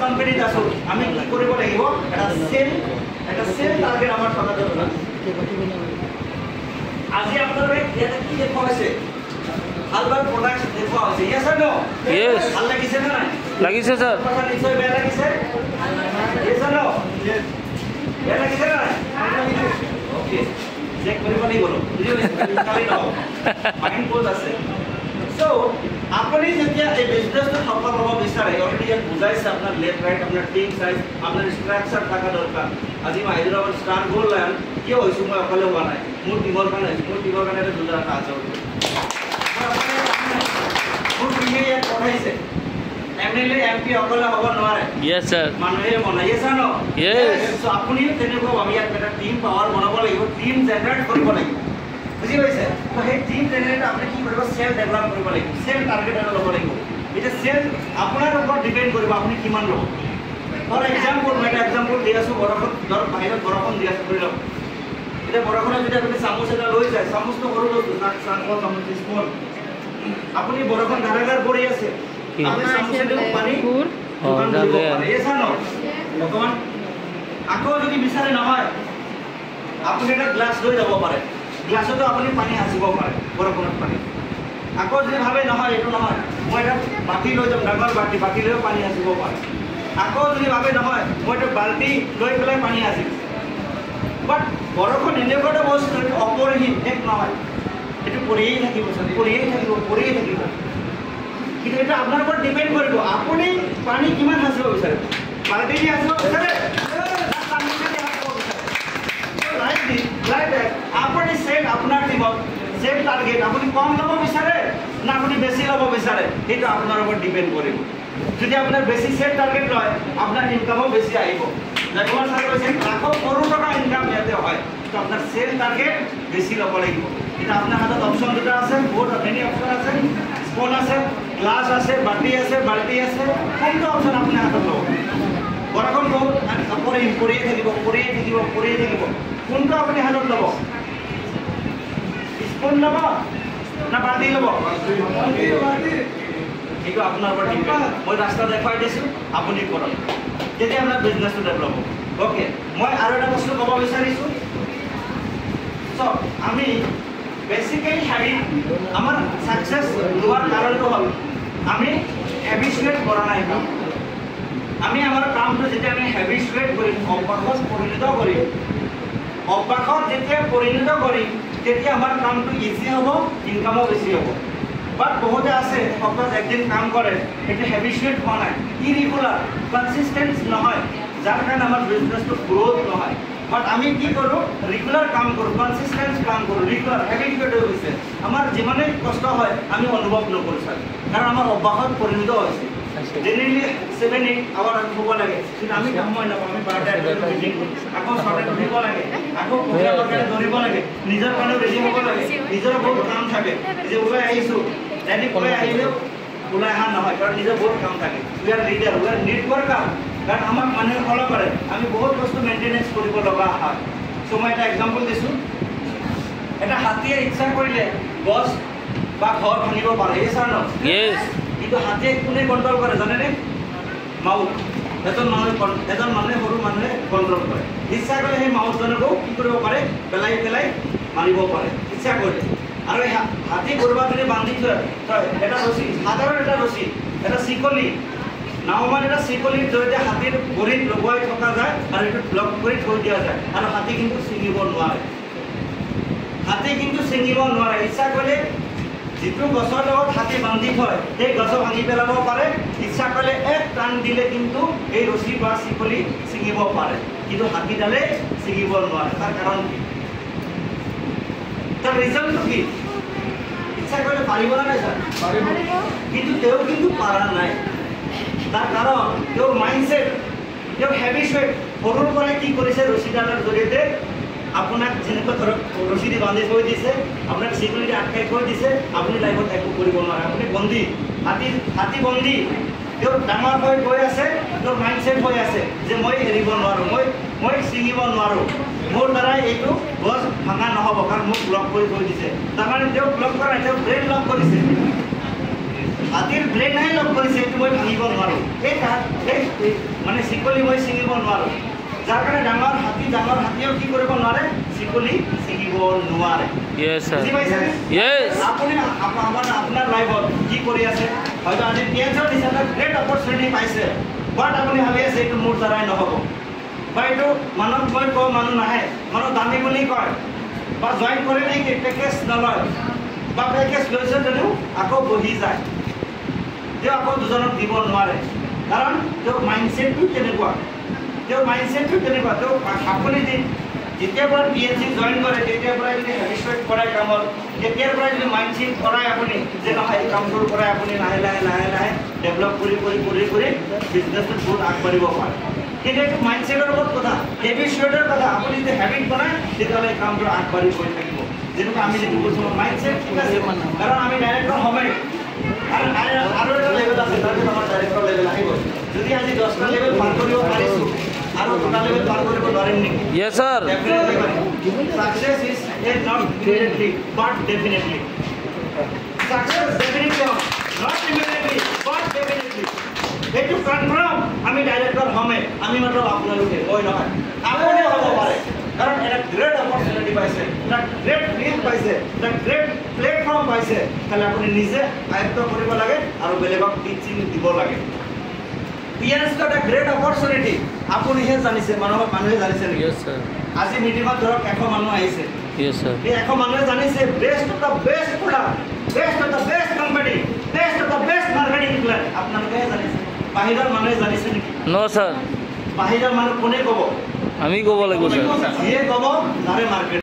কোম্পানীত আছো আমি কি কৰিব লাগিব এটা সেল টাৰ্গেট আমাৰ থকা দৰকাৰ আজি আপোনালোকে ইয়াতে কি দেখা হৈছে হালবাৰ প্ৰডাক্ট দেখা হৈছে ইয়েস অর নো ইয়েস ভাল লাগিছে না নাই লাগিছে স্যার কথা নিশ্চয় বেয়া লাগিছে ইয়েস অর নো বেয়া লাগিছে না ওকে চেক কৰিব লাগিব বুজি পাইছে খালি ন মাইন্ড কোড আছে সো আপনি যেতিয়া এই বিজনেসটো সফল হ'ব বিচাৰে অলৰেডি ইয়াত বুজাইছে আপোনাৰ লেফট ৰাইট আপোনাৰ টিম সাইজ আপোনাৰ স্ট্ৰাকচাৰ থকা দৰকাৰ আজি মই হায়দৰাবাদ ষ্টাৰ্ট কৰিলাম কিয় হৈছো মই অকলে হোৱা নাই মোৰ টিমৰ কাৰণে মোৰ টিমৰ কাৰণে এটা দুটা আছে মোৰ টিমে ইয়াত পঠাইছে এমএলএ এমপি অকলে হ'ব নোৱাৰে ইয়েস স্যাৰ মানুহে বনাইছে জানো ইয়েস সো আপুনিও তেনেকুৱা আমি ইয়াত এটা টিম পাৱাৰ বনাব লাগিব টিম জেনাৰেট কৰিব লাগিব বুজি পাইছে তো সেই টিম জেনাৰেট আপুনি কি কৰিব সেল ডেভেলপ কৰিব লাগিব সেল টাৰ্গেট এটা ল'ব লাগিব এটা সেল আপোনাৰ ওপৰত ডিপেন্ড কৰিব আপুনি কিমান ল'ব ফৰ এক্সাম্পল মই এটা এক্সাম্পল দি আছো বৰখন ধৰ বাহিৰত বৰখন দি আছো ধৰি লওক এটা বৰখনত যদি আপুনি চামুচ এটা লৈ যায় চামুচটো সৰু বস্তু তাক চামুচ স্পুন আপুনি বৰখন ধাৰাগাৰ পৰি আছে আপুনি চামুচেদি পানী দোকান দিব পাৰে এছা ন বৰ্তমান আকৌ যদি বিচাৰে নহয় আপুনি এটা গ্লাছ লৈ যাব পাৰে গ্লাছতো আপুনি পানী হাসিব পাৰে বৰখনত পানী আকৌ যদি ভাবে নহয় এইটো নহয় মই এটা বাটি লৈ যাম ডাঙৰ বাটি লৈ পানী হাসিব পাৰে আকৌ যদি ভাবে নহয় মই এটা বাল্টি লৈ পেলাই পানী হাসিম বাট বৰখন এনেকুৱা বস্তু অপৰিহীন এক নহয় এইটো পৰিয়েই থাকিব কিন্তু এটা আপোনাৰ ওপৰত ডিপেন্ড কৰিব আপুনি পানী কিমান হাসিব বিচাৰে বাল্টি দি হাসিব বিচাৰে আপনি সেট আপনার টিমত সেট টার্গেট আপনি কম লব বিচারে না আপনি বেশি লব বিচারে এটা আপনার উপর ডিপেন্ড করব যদি আপনার বেশি সেট টার্গেট লয় আপনার ইনকামও বেশি আইব যেমন স্যার কইছেন লাখো করোড় টাকা ইনকাম যাতে হয় তো আপনার সেল টার্গেট বেশি লব লাগিব এটা আপনার হাতত অপশন দুটা আছে বহুত মেনি অপশন আছে স্পুন আছে গ্লাস আছে বাটি আছে বালতি আছে কোনটো অপশন আপনার হাতত লব বৰখন বহুত পৰিয়ে থাকিব কোনটো আপুনি হাতত ল'ব স্পুন ল'ব না বাটি ল'ব এইটো আপোনাৰ ওপৰত ডিপেণ্ড মই ৰাস্তা দেখুৱাই দিছোঁ আপুনি কৰক তেতিয়া আপোনাৰ বিজনেছটো ডেভেলপ হ'ব অ'কে মই আৰু এটা বস্তু ক'ব বিচাৰিছোঁ চ' আমি বেছিকেলি আমাৰ ছাকচেছ হোৱাৰ কাৰণটো হ'ল আমি হেবিচুৱেট কৰা নাই আমি আমাৰ কামটো যেতিয়া আমি হেবিচুৱেট কৰিম অভ্যাসত পৰিণত কৰিম অভ্যাসত যেতিয়া পৰিণত কৰিম তেতিয়া আমাৰ কামটো ইজি হ'ব ইনকামো বেছি হ'ব বাট বহুতে আছে সপ্তাহত একদিন কাম কৰে সেইটো হেবিচুৱেট হোৱা নাই ইৰেগুলাৰ কনচিষ্টেন্স নহয় যাৰ কাৰণে আমাৰ বিজনেছটো গ্ৰোথ নহয় বাট আমি কি কৰোঁ ৰেগুলাৰ কাম কৰোঁ কনচিষ্টেন্স কাম কৰোঁ ৰেগুলাৰ হেবিচুৱেট হৈ গৈছে আমাৰ যিমানেই কষ্ট হয় আমি অনুভৱ নকৰোঁ চাগে কাৰণ আমাৰ অভ্যাসত পৰিণত হৈছে জেনেৰেলি 7-8 আৱাৰ হ'ব লাগে কিন্তু আমি সময় নাপাওঁ আমি 12টা মিটিং আকৌ 6টা উঠিব লাগে আকৌ পঢ়িবৰ কাৰণে দৌৰিব লাগে নিজৰ কাৰণে ৰেডি হ'ব লাগে নিজৰ বহুত কাম থাকে যে ওলাই আহিছোঁ এদিন ওলাই আহিলেও ওলাই অহা নহয় কাৰণ নিজৰ বহুত কাম থাকে we are leader we are need worker কাৰণ আমাক মানুহে ফলো কৰে আমি বহুত বস্তু মেইনটেনেন্স কৰিব লগা হয় চ' মই এটা এক্সাম্পল দিছোঁ এটা হাতীয়ে ইচ্ছা কৰিলে গছ বা ঘৰ ভাঙিব পাৰে এই চাৰ ন কিন্তু হাতীয়ে কোনে কণ্ট্ৰল কৰে জানেনে মাউথ এজন মানুহে সৰু মানুহে কণ্ট্ৰল কৰে ইচ্ছা কৰিলে সেই মাউথজনকো কি কৰিব পাৰে পেলাই মাৰিব পাৰে ইচ্ছা কৰিলে আৰু এই হাতী কৰবাত যদি বান্ধি থয় এটা ৰছী সাধাৰণ এটা ৰছী এটা চিকলি নাওমান এটা চিকলিৰ জৰিয়তে হাতীৰ ভৰিত লগোৱাই থকা যায় আৰু এইটো ব্লক কৰি থৈ দিয়া যায় আৰু হাতী কিন্তু ছিঙিব নোৱাৰে ইচ্ছা কৰিলে যিটো গছৰ লগত হাতী বান্ধি থয় সেই গছ ভাঙি পেলাব পাৰে ইচ্ছা কৰিলে এক টান দিলে কিন্তু এই ৰছী বা চিকলি ছিঙিব পাৰে কিন্তু হাতীডালে ছিঙিব নোৱাৰে তাৰ কাৰণ কি তাৰ ৰিজনটো কি ইচ্ছা কৰিলে পাৰিব নাই ছাৰ কিন্তু তেওঁ কিন্তু পাৰা নাই তাৰ কাৰণ তেওঁৰ মাইণ্ডছেট তেওঁ হেবিচুৱেট সৰুৰ পৰাই কি কৰিছে ৰছীডালৰ জৰিয়তে আপোনাক যেনেকৈ ধৰক ৰছী দি বান্ধি থৈ দিছে আপোনাক চিকিউৰিটি আটকাই থৈ দিছে আপুনি লাইফত একো কৰিব নোৱাৰে আপুনি বন্দী হাতী বন্দী তেওঁৰ ডাঙৰ হৈ গৈ আছে তেওঁৰ মাইণ্ডছেট হৈ আছে যে মই এৰিব নোৱাৰোঁ মই ছিঙিব নোৱাৰোঁ মোৰ দ্বাৰাই এইটো গছ ভাঙা নহ'ব কাৰণ মোক ব্লক কৰি থৈ দিছে তাৰমানে তেওঁ ব্লক কৰা তেওঁ ব্ৰেইন লক কৰিছে হাতীৰ ব্ৰেইনহে লগ কৰিছে এইটো মই ভাঙিব নোৱাৰোঁ এই মানে চিকলি মই ছিঙিব নোৱাৰোঁ যাৰ কাৰণে ডাঙৰ হাতীয়েও কি কৰিব নোৱাৰে চিকলি ছিঙিব নোৱাৰে বুজি পাইছে আপুনি আপোনাৰ লাইফত কি কৰি আছে হয়তো আজি পিএইচৰ নিচিনা গ্ৰেট অপৰচুনিটি পাইছে বাট আপুনি ভাবি আছে এইটো মোৰ দ্বাৰাই নহ'ব বা এইটো মানুহক মই কওঁ মানুহ নাহে মানুহ দামী বুলি কয় বা জইন কৰে নেকি পেকেজ নলয় বা পেকেজ লৈছে যদিও আকৌ বহি যায় তেওঁ আকৌ দুজনক দিব নোৱাৰে কাৰণ তেওঁৰ মাইণ্ডছেটটো তেনেকুৱা তেওঁ আপুনি যেতিয়াৰ পৰা PNC জইন কৰে তেতিয়াৰ পৰাই যদি হেবিচুৱেট কৰাই কামত তেতিয়াৰ পৰাই যদি মাইণ্ডছেট কৰাই আপুনি যে নহয় এই কামটোৰ পৰাই আপুনি লাহে লাহে ডেভেলপ কৰি বিজনেছটো বহুত আগবাঢ়িব পাৰে কিন্তু এইটো মাইণ্ডছেটৰ লগত কথা হেবিচুৱেটৰ কথা আপুনি যদি হেবিট বনায় তেতিয়াহ'লে এই কামটো আগবাঢ়ি গৈ থাকিব যেনেকুৱা আমি যিটো কৈছোঁ মাইণ্ডছেট ঠিক আছে কাৰণ আমি ডাইৰেক্টৰ সময় আৰু এটা লেভেল আছে তাৰপিছত আমাৰ ডাইৰেক্টৰ লেভেল আহিব যদি আজি 10টা লেভেল পাৰ কৰিব পাৰিছোঁ আৰু 2টা লেভেল পাৰ কৰিব নোৱাৰিম নেকি Yes sir. Success is not immediately but definitely. Success definitely not immediately but definitely. এইটো কনফাৰ্ম আমি ডাইৰেক্টৰ হমে আমি মাত্ৰ আপোনালোকে মই নহয় আপুনিও হ'ব পাৰে কাৰণ এটা গ্ৰেট অপৰচুনিটি পাইছে এটা গ্ৰেট ফিল্ড পাইছে এটা গ্ৰেট প্লেটফৰ্ম পাইছে তাহলে আপুনি নিজে আয়ত্ত কৰিব লাগে আৰু বেলেগক টিচিং দিব লাগে PNC এটা গ্ৰেট অপৰচুনিটি আপুনিহে জানিছে মানুহে জানিছে নেকি Yes sir. আজি মিটিঙত ধৰক 100 মানুহ আহিছে Yes sir. এই 100 মানুহে জানিছে best of the best product best of the best company best of the best marketing plan আপোনালোকেহে জানিছে বাহিৰৰ মানুহে জানিছে নেকি No sir. বাহিৰৰ মানুহ কোনে ক'ব আমি ক'ব লাগিব sir. যিয়ে ক'ব তাৰে মাৰ্কেট